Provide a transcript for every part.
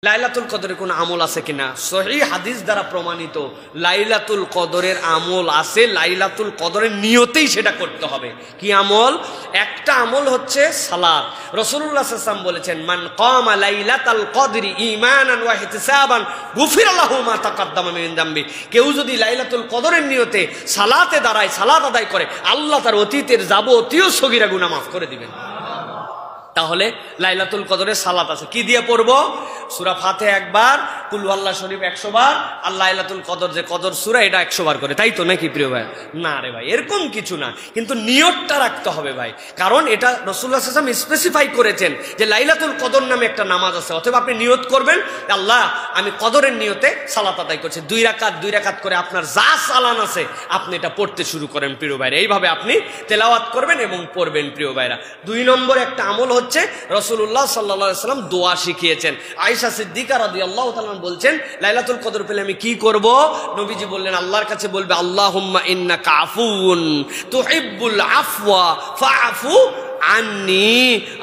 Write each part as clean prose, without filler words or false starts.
লাইলাতুল কদরে কোন আমল আছে কিনা? সহিহ হাদিস দ্বারা প্রমাণিত লাইলাতুল কদরের আমল আছে। লাইলাতুল কদরের নিয়তেই সেটা করতে হবে। কি আমল? একটা আমল হচ্ছে সালাত। রাসূলুল্লাহ সাল্লাল্লাহু আলাইহি ওয়াসাল্লাম বলেছেন, মান কামা লাইলাতাল কদরি ঈমানান ওয়া ইহতিসাবান গুফিরা লাহু মা তাকাদ্দামা মিন যামবি। কেউ যদি লাইলাতুল কদরের নিয়তে সালাতে দাঁড়ায়, সালাত আদায় করে, আল্লাহ তার অতীতের যাবতীয় সগীরা গুনাহ মাফ করে দিবেন। তাহলে লাইলাতুল কদরের সালাত আছে। কি দিয়ে পড়বো? সূরা ফাতিহা একবার, কুল আল্লাহ শরীফ 100 বার, আর লাইলাতুল কদর যে কদর সূরা এটা 100 বার করে, তাই তো নাকি প্রিয় ভাই? না রে ভাই, এরকম কিছু না, কিন্তু নিয়তটা রাখতে হবে ভাই। কারণ এটা রাসূলুল্লাহ সাল্লাল্লাহু আলাইহি ওয়াসাল্লাম স্পেসিফাই করেছেন যে লাইলাতুল কদর নামে একটা নামাজ আছে। অথবা আপনি নিয়ত করবেন, আল্লাহ আমি কদরের নিয়তে সালাত আদায় করছি, 2 রাকাত করে আপনার যা সালান আছে আপনি এটা পড়তে শুরু করেন প্রিয় ভাইরা। এইভাবে আপনি তেলাওয়াত করবেন এবং পড়বেন প্রিয় ভাইরা। 2 নম্বর একটা আমল হচ্ছে রাসূলুল্লাহ সাল্লাল্লাহু আলাইহি ওয়াসাল্লাম দোয়া শিখিয়েছেন। আয়েশা সিদ্দিকা রাদিয়াল্লাহু তাআলা বলছেন, লাইলাতুল কদর পেলে আমি কি করব? নবীজি বললেন, আল্লাহর কাছে বলবে, আল্লাহুম্মা ইন্নাকা আফুউন তুহিব্বুল আফওয়া ফাআফু আন্নি।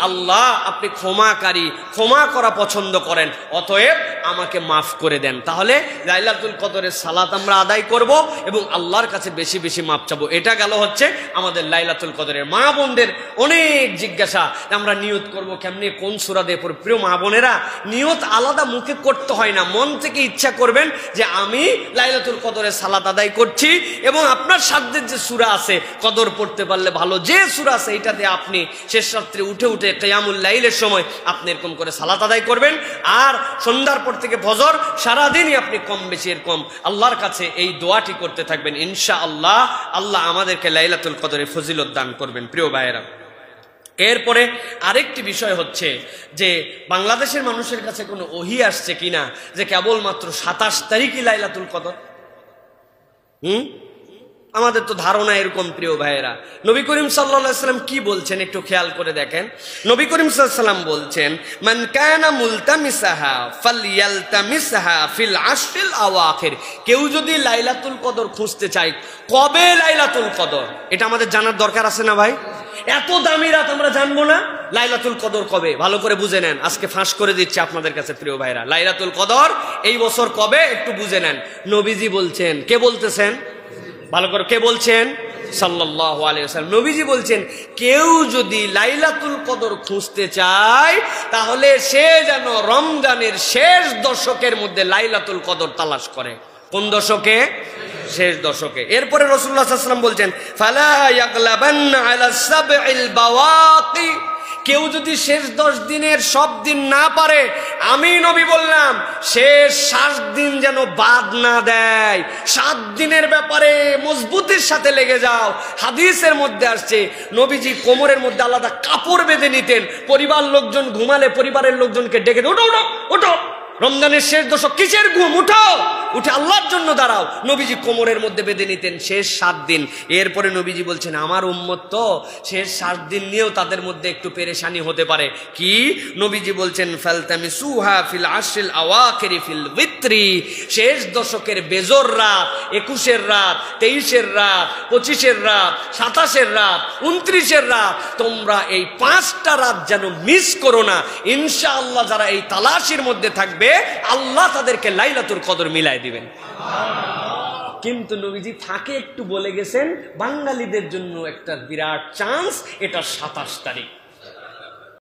আল্লাহ আপনি ক্ষমাকারী, ক্ষমা করা পছন্দ করেন, অতএব আমাকে মাফ করে দেন। তাহলে লাইলাতুল কদরের সালাত আমরা আদায় করব এবং আল্লাহর কাছে বেশি বেশি মাফ চাবো। এটা গেল হচ্ছে আমাদের লাইলাতুল কদরের। মা বোনদের অনেক জিজ্ঞাসা, আমরা নিয়ত করব কেমনে, কোন সূরা দিয়ে পড়ব? প্রিয় মা বোনেরা, নিয়ত আলাদা মুখে করতে হয় না, মন থেকে ইচ্ছা করবেন যে আমি লাইলাতুল কদরের সালাত আদায় করছি এবং আপনার সাধ্যের যে সূরা আছে, কদর পড়তে পারলে ভালো, যে সূরা আছে এটাতে আপনি শেষ রাত্রে উঠে উঠে কিয়ামুল লাইলের সময় আপনি এরকম করে সালাত আদায় করবেন। আর সন্ধ্যার পর থেকে ফজর সারাদিনই আপনি কম বেশি এরকম আল্লাহর কাছে এই দোয়াটি করতে থাকবেন। ইনশাআল্লাহ আল্লাহ আমাদেরকে লাইলাতুল কদরের ফজিলত দান করবেন প্রিয় ভাইয়েরা। এরপরে আরেকটি বিষয় হচ্ছে যে বাংলাদেশের মানুষের কাছে কোনো ওহী আসছে কিনা যে কেবলমাত্র 27 তারিখই লাইলাতুল কদর? আমাদের তো ধারণা এরকম প্রিয় ভাইয়েরা। নবী করিম সাল্লাল্লাহু আলাইহি ওয়াসাল্লাম কি বলছেন একটু খেয়াল করে দেখেন। নবী করিম সাল্লাল্লাহু আলাইহি ওয়াসাল্লাম বলছেন, মান কানা মুলতামিসাহা ফালইয়ালতামিসহা ফিল আশরিল আওয়াখির। কেউ যদি লাইলাতুল কদর খুঁজতে চায়, কবে লাইলাতুল কদর এটা আমাদের জানার দরকার আছে না ভাই? এত দামি রাত আমরা জানবো না? লাইলাতুল কদর কবে ভালো করে বুঝে নেন। আজকে ফাঁস করে দিচ্ছি আপনাদের কাছে প্রিয় ভাইরা, লাইলাতুল কদর এই বছর কবে একটু বুঝে নেন। নবীজি বলছেন। কে বলতেছেন? ভালো করে কে বলছেন? সাল্লাল্লাহু আলাইহি ওয়াসাল্লাম। নবীজি বলছেন, কেউ যদি লাইলাতুল কদর খুঁজতে চায় তাহলে সে যেন রমজানের শেষ দশকের মধ্যে লাইলাতুল কদর তালাশ করে। কোন দশকে? শেষ দশকে। এরপরে রাসূলুল্লাহ সাল্লাল্লাহু আলাইহি ওয়াসাল্লাম বলছেন, ফালা ইয়াগলাবান্না আলা সাবইল বাওয়াকি। কেউ যদি শেষ 10 দিনের সব দিন না পারে, আমি নবী বললাম শেষ 7 দিন যেন বাদ না দেয়। 7 দিনের ব্যাপারে মজবুতির সাথে লেগে যাও। হাদিসের মধ্যে আসছে, নবীজি কোমরের মধ্যে আলাদা কাপড় বেঁধে নিতেন। পরিবার লোকজন ঘুমালে পরিবারের লোকজনকে ডেকে, ওঠো ওঠো ওঠো, রমজানের শেষ দশক, কিসের ঘুম, উঠো, উঠে আল্লাহর জন্য দাঁড়াও। নবীজি কোমরের মধ্যে বেঁধে নিতেন শেষ 7 দিন। এরপরে নবীজি বলছেন, আমার উম্মত তো শেষ 7 দিন নিয়েও তাদের মধ্যে একটু পেরেশানি হতে পারে। কি? নবীজি বলছেন, ফালতামিসুহা ফিল আশরিল আওয়াখিরি ফিল উইত্রি। শেষ দশকের বেজর রাত, 21-এর রাত, 23-এর রাত, 25-এর রাত, 27-এর রাত, 29-এর রাত, তোমরা এই 5টা রাত যেন মিস করো না। ইনশাআল্লাহ যারা এই তালাশির মধ্যে থাকবে, আল্লাহ তাদেরকে লাইলাতুল কদর মিলাই দিবেন। কিন্তু নবীজি ফাঁকে একটু বলে গেছেন, বাঙালিদের জন্য একটা বিরাট চান্স, এটা 27 তারিখ।